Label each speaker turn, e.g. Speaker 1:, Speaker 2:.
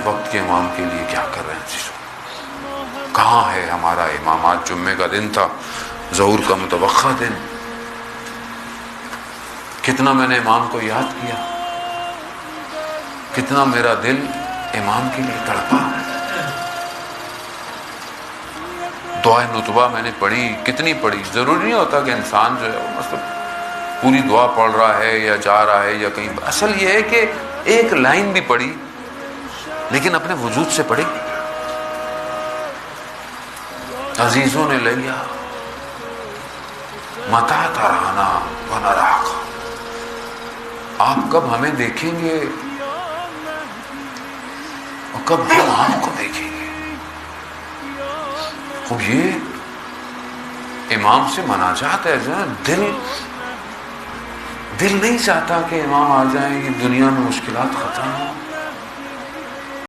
Speaker 1: وقت کے امام کے لیے کیا کر رہے ہیں؟ کہاں ہے ہمارا امام؟ آج جمعے کا دن تھا، ظہور کا متوقع دن، کتنا میں نے امام کو یاد کیا، کتنا میرا دل امام کے لیے تڑپا، دعائے نتبہ میں نے پڑھی، کتنی پڑھی۔ ضروری نہیں ہوتا کہ انسان جو ہے وہ مطلب پوری دعا پڑھ رہا ہے یا جا رہا ہے یا کہیں، اصل یہ ہے کہ ایک لائن بھی پڑھی لیکن اپنے وجود سے پڑھی۔ عزیزوں نے لیا متا ترانا ونراک، آپ کب ہمیں دیکھیں گے اور کب ہم آپ کو دیکھیں گے؟ خوب یہ امام سے مناجات ہے، دل نہیں چاہتا کہ امام آ جائیں، یہ دنیا میں مشکلات ختم ہوں۔